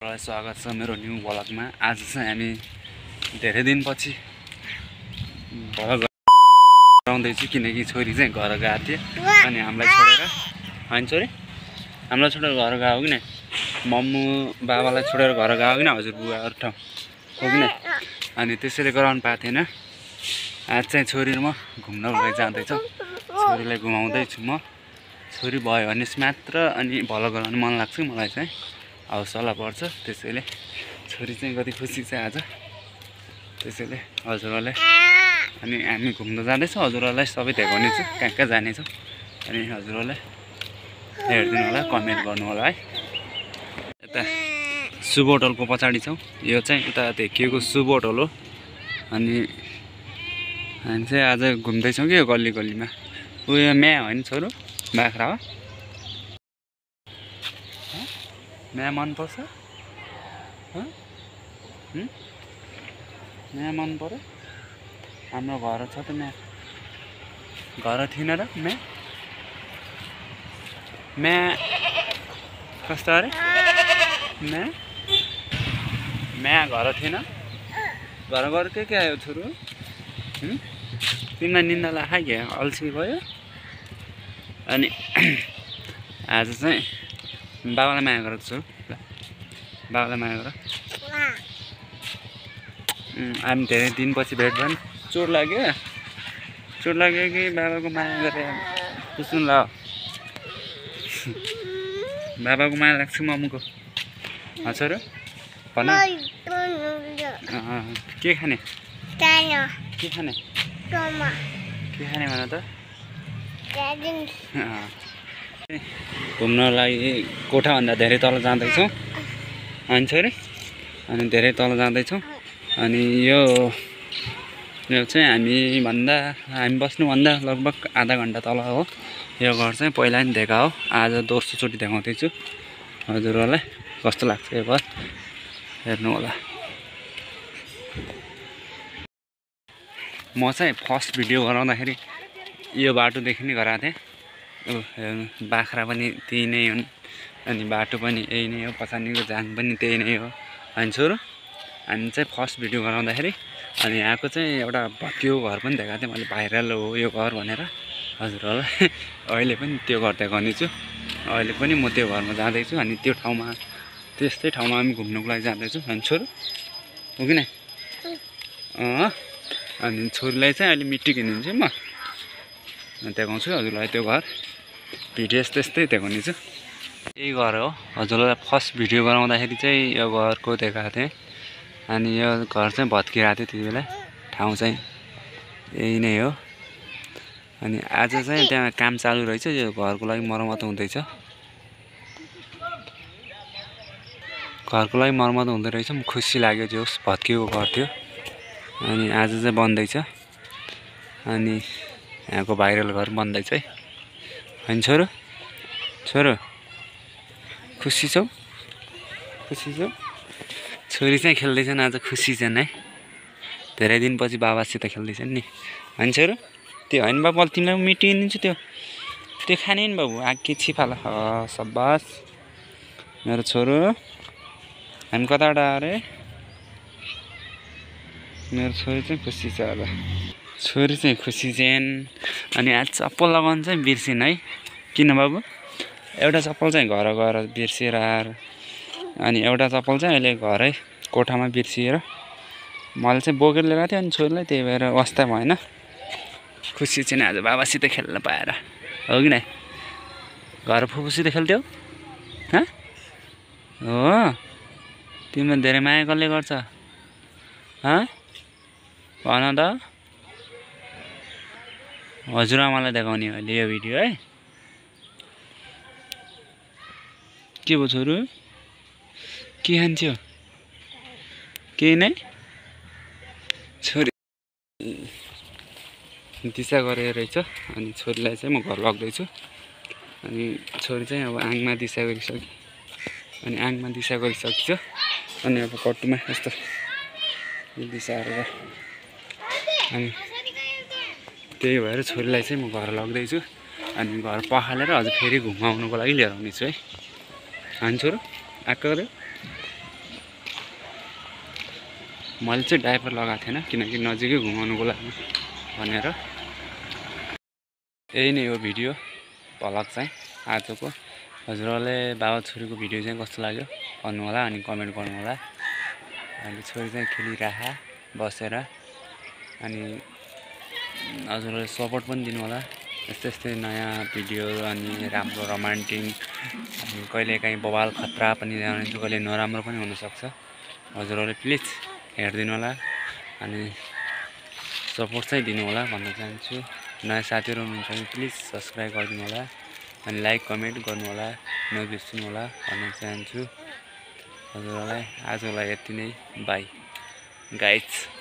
सबैलाई स्वागत छ मेरो न्यू भ्लगमा। आज चाहिँ हामी धेरै दिनपछि भ्लग गराउँदैछु किनकि छोरी चाहिँ घर गएको थियो अनि हामीलाई छोडेर हामीलाई छोडेर घर गएको कि न मम्मू बाबालाई छोडेर घर गएको कि न हजुरबुवाहरु ठाउँ हो कि न अनि त्यसैले गराउनु पाएको थिएन। आज चाहिँ छोरी र म घुम्नको लागि जाँदैछौँ। छोरीलाई घुमाउँदैछु म। छोरी भयो भने मात्र अनि भ्लग गराउनु मन लाग्छ मलाई चाहिँ हौसला बढ्छ। त्यसैले छोरी चाहिँ कति खुसी छ आज। त्यसैले हजुरहरुलाई अनि हामी घुम्न जाँदैछौँ। हजुरहरुलाई सबै देखाउनेछु कहाँ कहाँ जानेछौँ अनि हजुरहरुलाई हेर्दिनु होला, कमेन्ट गर्नु होला है। यता शुभ होटलको पछाडि छौँ। यो चाहिँ उता देखिएको शुभ होटल हो अनि हामी चाहिँ आज घुम्दैछौँ कि यो गल्ली गल्लीमा। उयो म्या होइन छोरो, बाख्रा हो। म्या मनपर्छ? म्या मन पर्यो? हाम्रो घर छ त म्या। घर थिएन र म्या? म्या कस्तो अरे? म्या म्या घर थिएन? घर घर के आयो छोरो? तिमीलाई निन्दा लाग्यो क्या, अल्छी भयो। अनि आज चाहिँ बाबालाई माया गर छु। बाबालाई माया गर। हामी धेरै दिनपछि भेट भयो नि। चोट लाग्यो? चोट लाग्यो कि बाबाको माया गरे पुस्नु ल। बाबाको माया लाग्छ मम्मीको। हजुर भन। के खाने? के खाने? के खाने भन त? घुम्न लागि कोठाभन्दा धेरै तल जाँदैछौँ अनि छोरी अनि धेरै तल जाँदैछौँ। अनि यो चाहिँ हामी बस्नुभन्दा लगभग आधा घन्टा तल हो। यो घर चाहिँ पहिला नि देखा हो, आज दोस्रोचोटि देखाउँदैछु हजुरहरूलाई। कस्तो लाग्छ यो घर हेर्नु होला। म चाहिँ फर्स्ट भिडियो गराउँदाखेरि यो बाटोदेखि नै गराएको थिएँ। हेर्नु बाख्रा पनि त्यही नै हुन् अनि बाटो पनि यही नै हो, पछाडिको जाङ पनि त्यही नै हो। अनि छोरो हामी चाहिँ फर्स्ट भिडियो गराउँदाखेरि अनि यहाँको चाहिँ एउटा भत्किएको घर पनि देखाएको थिएँ मैले, भाइरल हो यो घर भनेर हजुरहरूलाई। अहिले पनि त्यो घर देखाउने छु। अहिले पनि म त्यो घरमा जाँदैछु अनि त्यो ठाउँमा त्यस्तै ठाउँमा हामी घुम्नुको लागि जाँदैछु। अनि छोरो हो कि न? अनि छोरीलाई चाहिँ अहिले मिट्टी किनिदिन्छु म, देखाउँछु हजुरलाई त्यो घर। भिडियो त्यस्तै देखाउने छु। यही घर हो। हजुरलाई फर्स्ट भिडियो बनाउँदाखेरि चाहिँ यो घरको देखाएको थिएँ अनि यो घर चाहिँ भत्किरहेको थियो त्यति बेला। ठाउँ चाहिँ यही नै हो। अनि आज चाहिँ त्यहाँ काम चालु रहेछ, यो घरको लागि मर्मत हुँदैछ। घरको लागि मर्मत हुँदै रहेछ। म खुसी लाग्यो जो होस्, भत्किएको घर थियो अनि आज चाहिँ बन्दैछ। अनि यहाँको भाइरल घर बन्दैछ है। अनि छोरो खुसी छौ? खुसी छौ? छोरी चाहिँ खेल्दैछन् आज, खुसी छन् है। धेरै दिनपछि बाबासित खेल्दैछन् नि। अनि छोरो त्यो होइन बाबु, तिमीलाई मिट्टी किनिदिन्छु। त्यो खाने नि बाबु, आके छिपाल। सबास मेरो छोरो। हामी कताबाट अरे? मेरो छोरी चाहिँ खुसी छ होला। छोरी चाहिँ खुसी छन्। अनि आज चप्पल लगाउनु चाहिँ बिर्सिन् है। किन बाबु? एउटा चप्पल चाहिँ घर गएर बिर्सिएर आएर अनि एउटा चप्पल चाहिँ अहिले घरै कोठामा बिर्सिएर मैले चाहिँ बोकेर ल्याएको थिएँ अनि छोरीलाई, त्यही भएर वास्ता भएन। खुसी चाहिँ आज बाबासित खेल्न पाएर हो कि न? घर फुपूसित खेल्थ्यौ? हो तिमीलाई धेरै माया कसले गर्छ? भन त। हजुरआमालाई देखाउने अहिले यो भिडियो है। के भयो छोरो? के खान्थ्यो? केही नै? छोरी दिशा गरेर रहेछ अनि छोरीलाई चाहिँ म घर लग्दैछु। अनि छोरी चाहिँ अब आङमा दिशा गरिसक्यो अनि अब कट्टुमा यस्तो दिशाहरू अनि त्यही भएर छोरीलाई चाहिँ म घर लग्दैछु अनि घर पखालेर अझ फेरि घुमाउनुको लागि लिएर आउनेछु है। अनि छोरो आएको रे मैले चाहिँ डाइपर लगाएको थिएन किनकि नजिकै घुमाउनुको लागि भनेर। यही नै हो भिडियो भ्लग चाहिँ आजको। हजुरहरूले बाबा छोरीको भिडियो चाहिँ कस्तो लाग्यो भन्नु होला अनि कमेन्ट गर्नु होला। अहिले छोरी चाहिँ खेलिराख बसेर, अनि हजुरहरूले सपोर्ट पनि दिनु होला। यस्तै यस्तै नयाँ भिडियोहरू अनि राम्रो रोमान्टिक अनि कहिलेकाहीँ बवाल खतरा पनि ल्याउँछु, कहिले नराम्रो पनि हुनसक्छ। हजुरहरूले प्लिज हेरिदिनु होला अनि सपोर्ट चाहिँ दिनु होला भन्न चाहन्छु। नयाँ साथीहरू हुनुहुन्छ भने प्लिज सब्सक्राइब गरिदिनु होला अनि लाइक कमेन्ट गर्नु होला, नबिर्सनु होला भन्न चाहन्छु। हजुरहरूलाई आजलाई यति नै, बाई गाइज।